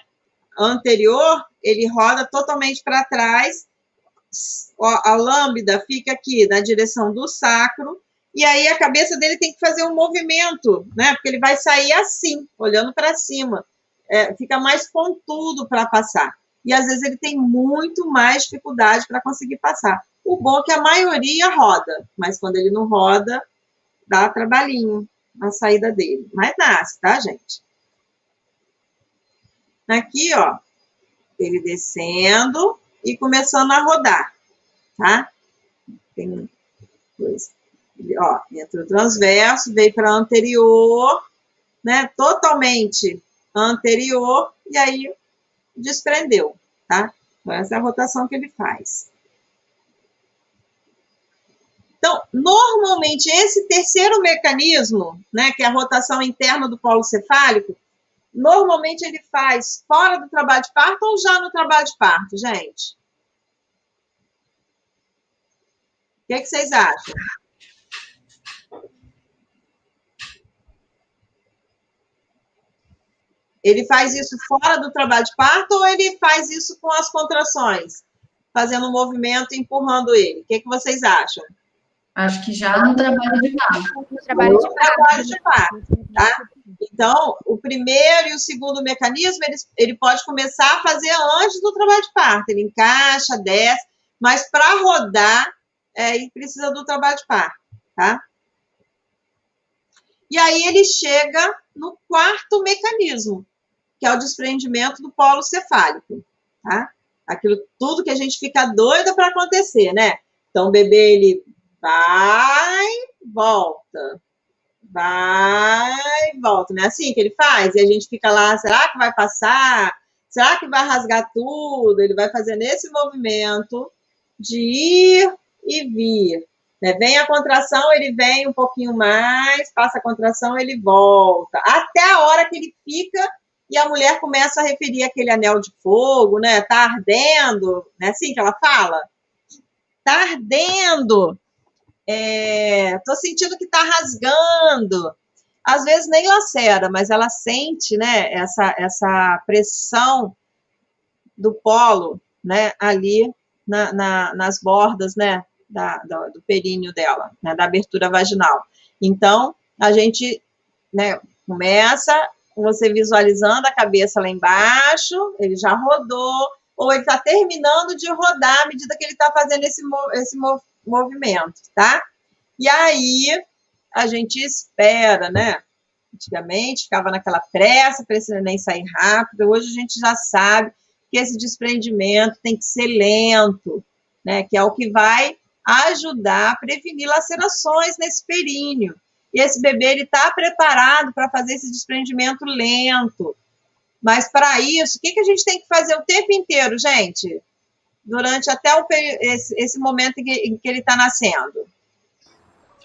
anterior, ele roda totalmente para trás, a lambda fica aqui na direção do sacro, e aí a cabeça dele tem que fazer um movimento, né, porque ele vai sair assim, olhando para cima, fica mais pontudo para passar, e às vezes ele tem muito mais dificuldade para conseguir passar. O bom é que a maioria roda, mas quando ele não roda, dá trabalhinho na saída dele, mas nasce, tá, gente? Aqui, ó, ele descendo e começando a rodar, tá? Tem coisa. Ó, entra o transverso, veio para anterior, né? Totalmente anterior, e aí desprendeu, tá? Então, essa é a rotação que ele faz. Então, normalmente, esse terceiro mecanismo, né, que é a rotação interna do polo cefálico, normalmente ele faz fora do trabalho de parto ou já no trabalho de parto, gente? O que vocês acham? Ele faz isso fora do trabalho de parto ou ele faz isso com as contrações? Fazendo um movimento e empurrando ele? O que vocês acham? Acho que já no trabalho de parto. No trabalho de parto, tá? Então, o primeiro e o segundo mecanismo, ele pode começar a fazer antes do trabalho de parto. Ele encaixa, desce, mas para rodar, ele precisa do trabalho de parto, tá? E aí ele chega no quarto mecanismo, que é o desprendimento do polo cefálico, tá? Aquilo tudo que a gente fica doida para acontecer, né? Então, o bebê, ele vai, volta, não é assim que ele faz? E a gente fica lá, será que vai passar? Será que vai rasgar tudo? Ele vai fazendo esse movimento de ir e vir. Né? Vem a contração, ele vem um pouquinho mais, passa a contração, ele volta. Até a hora que ele fica e a mulher começa a referir aquele anel de fogo, né? Tá ardendo, não é assim que ela fala? Tá ardendo. Tô sentindo que tá rasgando. Às vezes nem lacera, mas ela sente, né, essa pressão do polo, né, ali nas bordas, né, do períneo dela, né, da abertura vaginal. Então, a gente, né, começa com você visualizando a cabeça lá embaixo, ele já rodou, ou ele está terminando de rodar à medida que ele está fazendo esse movimento, tá? E aí, a gente espera, né? Antigamente, ficava naquela pressa, precisa nem sair rápido. Hoje, a gente já sabe que esse desprendimento tem que ser lento, né? Que é o que vai ajudar a prevenir lacerações nesse períneo. E esse bebê, ele está preparado para fazer esse desprendimento lento. Mas, para isso, o que a gente tem que fazer o tempo inteiro, gente? Durante até esse momento em que ele está nascendo.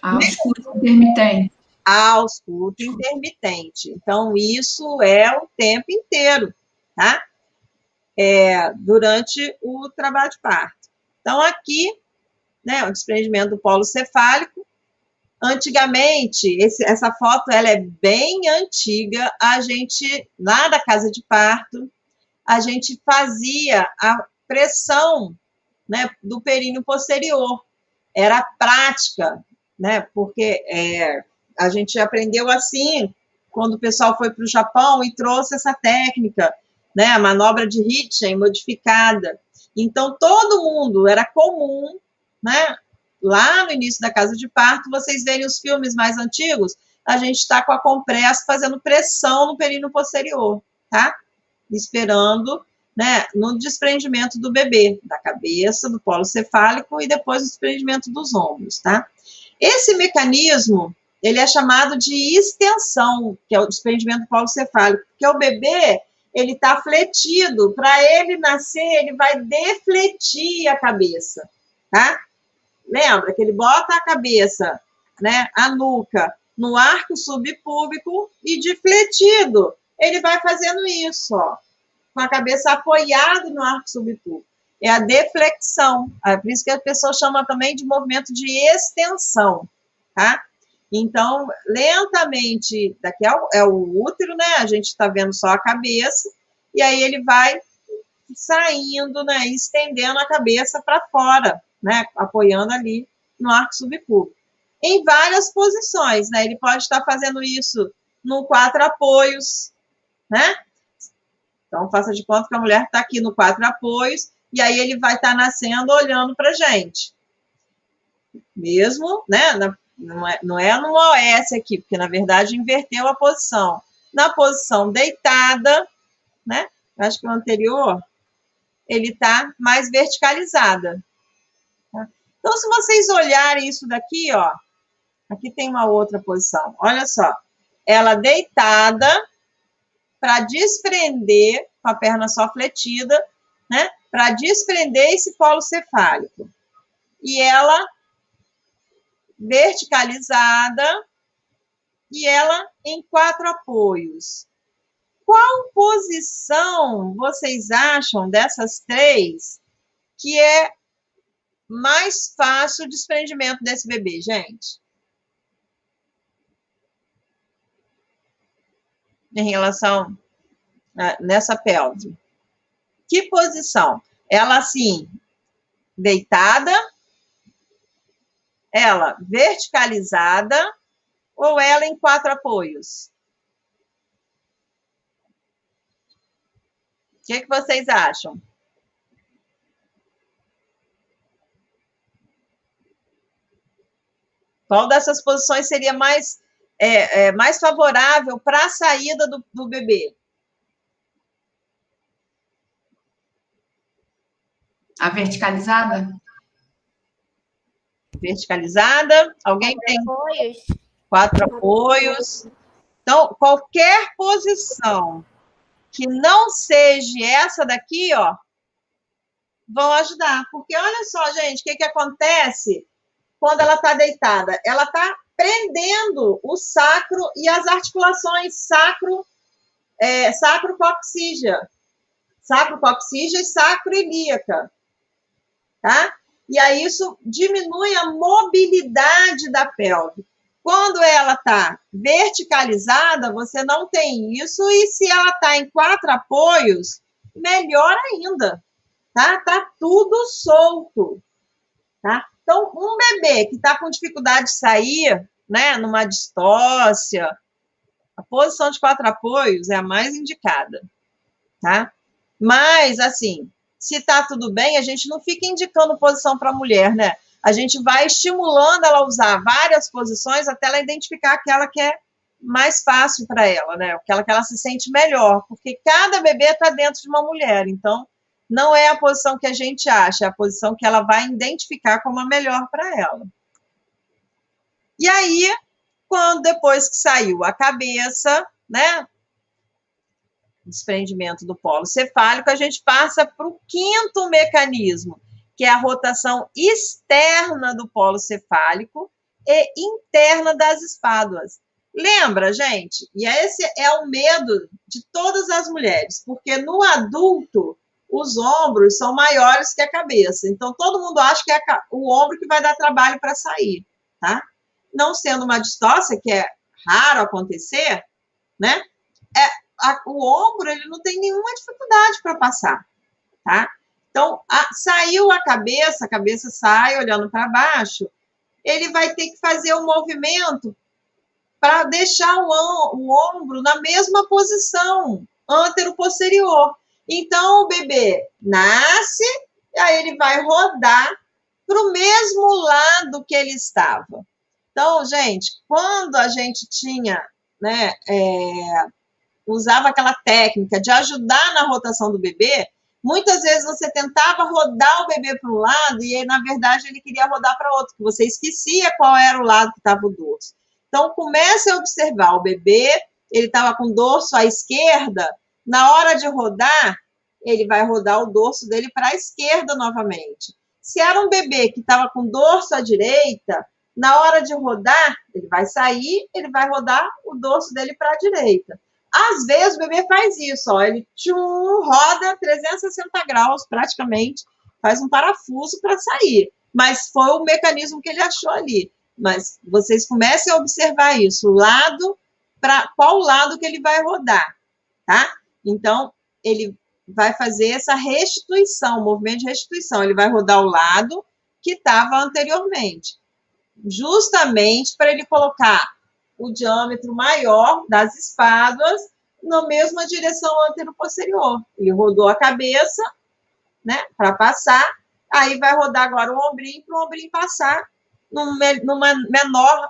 Ausculto intermitente. Ausculto intermitente. Então, isso é o tempo inteiro, tá? Durante o trabalho de parto. Então, aqui, né, o desprendimento do polo cefálico. Antigamente, essa foto, ela é bem antiga, a gente, lá da casa de parto, a gente fazia a pressão, né, do períneo posterior. Era prática, né, porque a gente aprendeu assim, quando o pessoal foi para o Japão e trouxe essa técnica, né, a manobra de Ritchen modificada. Então, todo mundo, era comum, né, lá no início da casa de parto, vocês verem os filmes mais antigos, a gente está com a compressa fazendo pressão no períneo posterior, tá? Esperando, né, no desprendimento do bebê, da cabeça, do polo cefálico e depois o desprendimento dos ombros, tá? Esse mecanismo, ele é chamado de extensão, que é o desprendimento do polo cefálico, porque o bebê, ele está fletido, para ele nascer, ele vai defletir a cabeça, tá? Lembra que ele bota a cabeça, né, a nuca, no arco subpúbico e defletido. Ele vai fazendo isso, ó, com a cabeça apoiada no arco subpúbico. É a deflexão. É por isso que a pessoa chama também de movimento de extensão, tá? Então, lentamente, daqui é o útero, né? A gente está vendo só a cabeça, e aí ele vai saindo, né? Estendendo a cabeça para fora, né? Apoiando ali no arco subcúbito. Em várias posições, né? Ele pode estar fazendo isso no 4 apoios, né? Então, faça de conta que a mulher está aqui no 4 apoios, e aí ele vai estar nascendo olhando para a gente. Mesmo, né? Não é no OS aqui, porque, na verdade, inverteu a posição. Na posição deitada, né? Acho que o anterior, ele está mais verticalizada. Tá? Então, se vocês olharem isso daqui, ó, aqui tem uma outra posição. Olha só. Ela deitada para desprender, com a perna só fletida, né? Para desprender esse polo cefálico. E ela verticalizada e ela em 4 apoios. Qual posição vocês acham dessas 3 que é mais fácil o desprendimento desse bebê, gente? Em relação nessa pelve. Que posição? Ela assim, deitada, ela verticalizada ou ela em 4 apoios? O que vocês acham? Qual dessas posições seria mais favorável para a saída do bebê? A verticalizada? Verticalizada. Alguém tem? Apoios. 4 apoios. Então, qualquer posição que não seja essa daqui, ó, vão ajudar. Porque olha só, gente, o que acontece quando ela está deitada? Ela está prendendo o sacro e as articulações sacro-coxígea e sacro-ilíaca, tá? E aí isso diminui a mobilidade da pelve. Quando ela está verticalizada, você não tem isso, e se ela está em 4 apoios, melhor ainda, tá? Tá tudo solto, tá? Então, um bebê que está com dificuldade de sair, né, numa distócia, a posição de 4 apoios é a mais indicada, tá? Mas, assim, se tá tudo bem, a gente não fica indicando posição para a mulher, né? A gente vai estimulando ela a usar várias posições até ela identificar aquela que é mais fácil para ela, né? Aquela que ela se sente melhor, porque cada bebê está dentro de uma mulher, então não é a posição que a gente acha, é a posição que ela vai identificar como a melhor para ela. E aí, depois que saiu a cabeça, né, desprendimento do polo cefálico, a gente passa para o 5º mecanismo, que é a rotação externa do polo cefálico e interna das espáduas. Lembra, gente? E esse é o medo de todas as mulheres, porque no adulto os ombros são maiores que a cabeça. Então, todo mundo acha que é o ombro que vai dar trabalho para sair, tá? Não sendo uma distócia, que é raro acontecer, né? O ombro, ele não tem nenhuma dificuldade para passar, tá? Então, saiu a cabeça sai olhando para baixo, ele vai ter que fazer um movimento para deixar o ombro na mesma posição, antero-posterior. Então, o bebê nasce, e aí ele vai rodar para o mesmo lado que ele estava. Então, gente, quando a gente tinha, né, usava aquela técnica de ajudar na rotação do bebê, muitas vezes você tentava rodar o bebê para um lado e, na verdade, ele queria rodar para outro, que você esquecia qual era o lado que estava o dorso. Então, comece a observar o bebê, ele estava com o dorso à esquerda, na hora de rodar, ele vai rodar o dorso dele para a esquerda novamente. Se era um bebê que estava com o dorso à direita, na hora de rodar, ele vai sair, ele vai rodar o dorso dele para a direita. Às vezes, o bebê faz isso, ó, ele roda 360 graus, praticamente, faz um parafuso para sair. Mas foi o mecanismo que ele achou ali. Mas vocês comecem a observar isso, o lado, para qual lado que ele vai rodar, tá? Então, ele vai fazer essa restituição, movimento de restituição. Ele vai rodar o lado que estava anteriormente, justamente para ele colocar o diâmetro maior das espáduas na mesma direção antero-posterior. Ele rodou a cabeça, né, para passar, aí vai rodar agora o ombrinho para o ombrinho passar no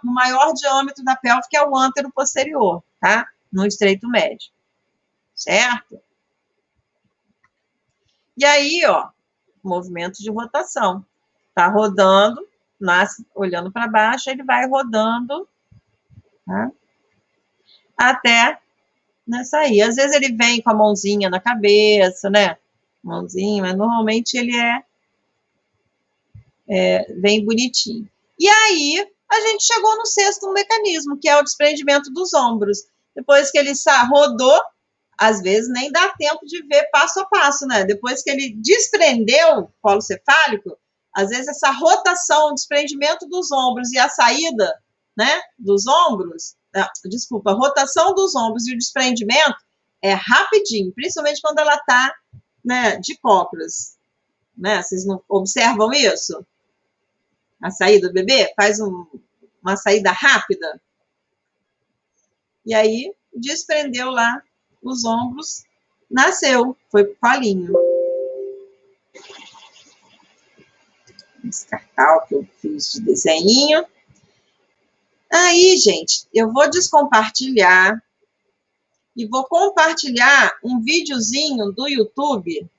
maior diâmetro da pelve, que é o antero-posterior, tá? No estreito médio, certo? E aí, ó, movimento de rotação. Tá rodando, nasce olhando para baixo, ele vai rodando, tá? Até sair. Às vezes ele vem com a mãozinha na cabeça, né? Mãozinha, mas normalmente ele vem bonitinho. E aí, a gente chegou no sexto mecanismo, que é o desprendimento dos ombros. Depois que ele rodou, às vezes nem dá tempo de ver passo a passo, né? Depois que ele desprendeu o colo cefálico, às vezes essa rotação, o desprendimento dos ombros e a saída, né, dos ombros, desculpa, a rotação dos ombros e o desprendimento é rapidinho, principalmente quando ela está, né, de cócoras, né? Vocês não observam isso? A saída do bebê faz uma saída rápida. E aí, desprendeu lá os ombros, nasceu, foi pro colinho. Descartar o que eu fiz de desenho. Aí, gente, eu vou descompartilhar e vou compartilhar um videozinho do YouTube.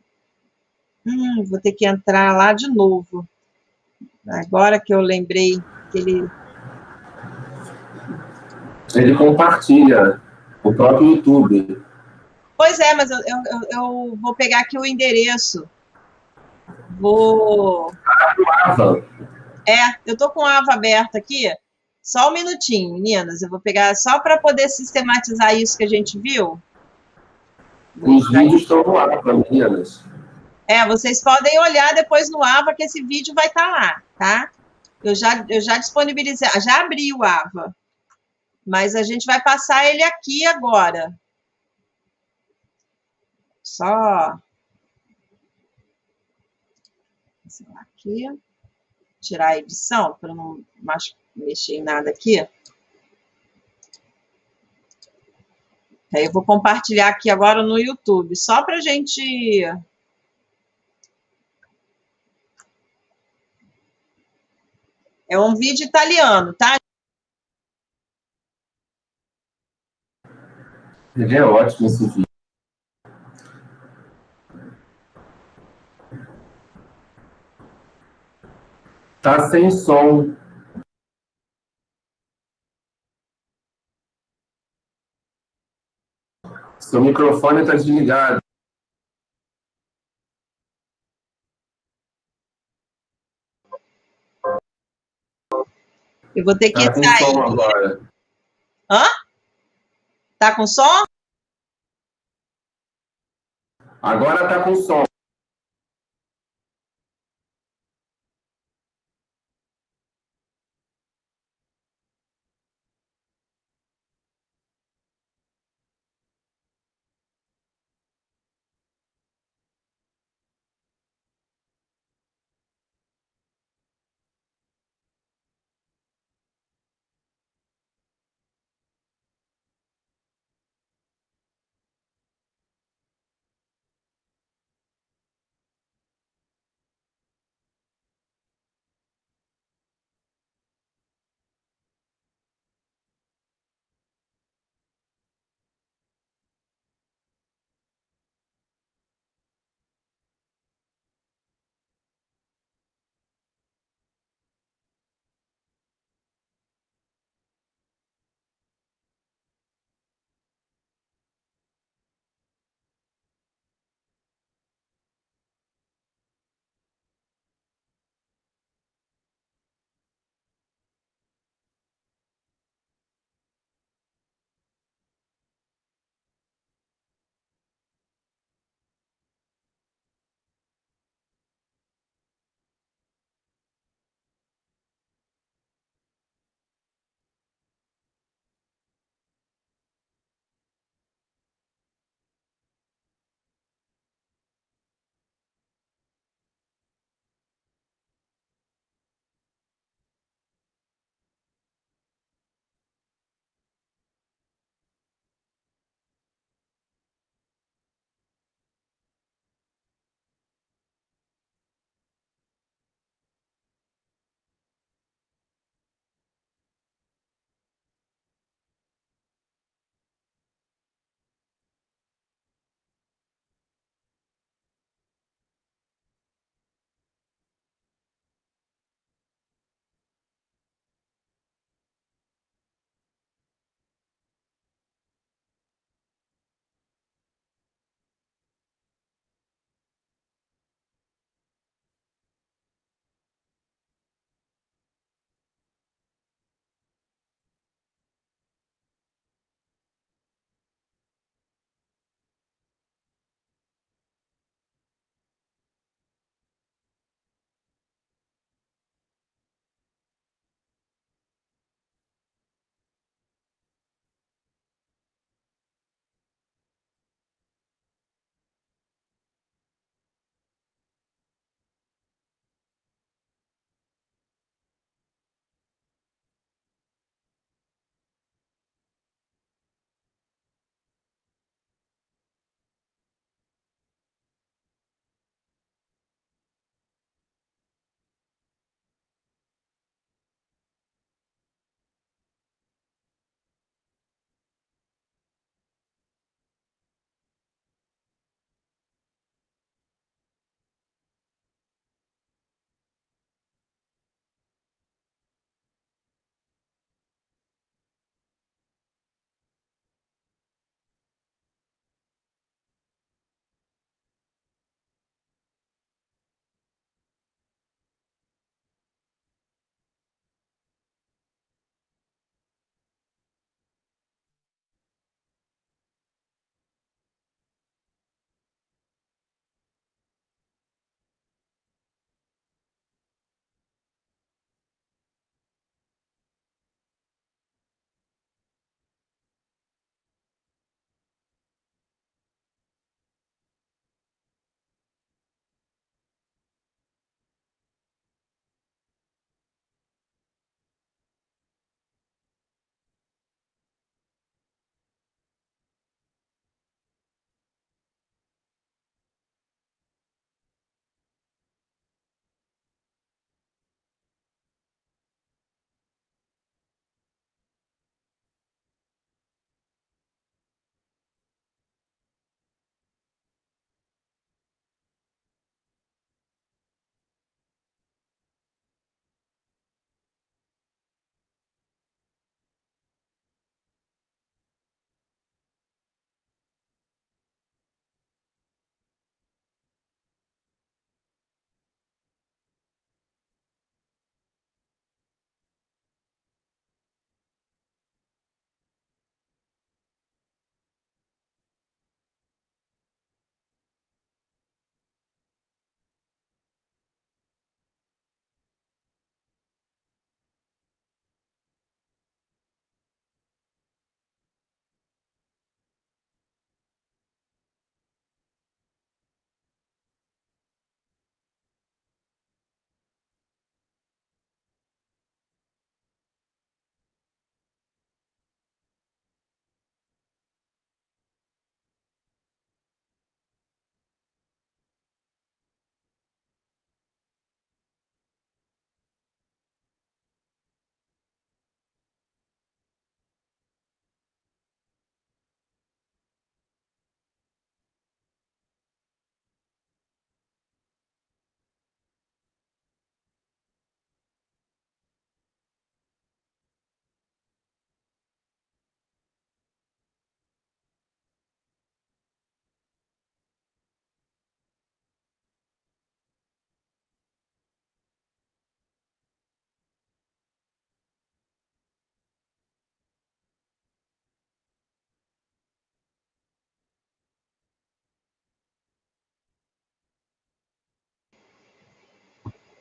Vou ter que entrar lá de novo. Agora que eu lembrei que ele compartilha o próprio YouTube. Pois é, mas eu vou pegar aqui o endereço. Vou... eu tô com a aba aberta aqui. Só um minutinho, meninas. Eu vou pegar só para poder sistematizar isso que a gente viu. Os vídeos estão no AVA, meninas. Vocês podem olhar depois no AVA, que esse vídeo vai estar lá, tá? Eu já disponibilizei, já abri o AVA. Mas a gente vai passar ele aqui agora. Só... aqui. Tirar a edição, para não mexer em nada aqui. Aí eu vou compartilhar aqui agora no YouTube, só para a gente... É um vídeo italiano, tá? Ele é ótimo, esse vídeo. Tá sem som. Seu microfone está desligado. Eu vou ter que sair. Tá com som agora. Hã? Tá com som? Agora tá com som.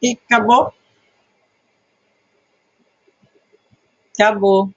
E acabou? Acabou.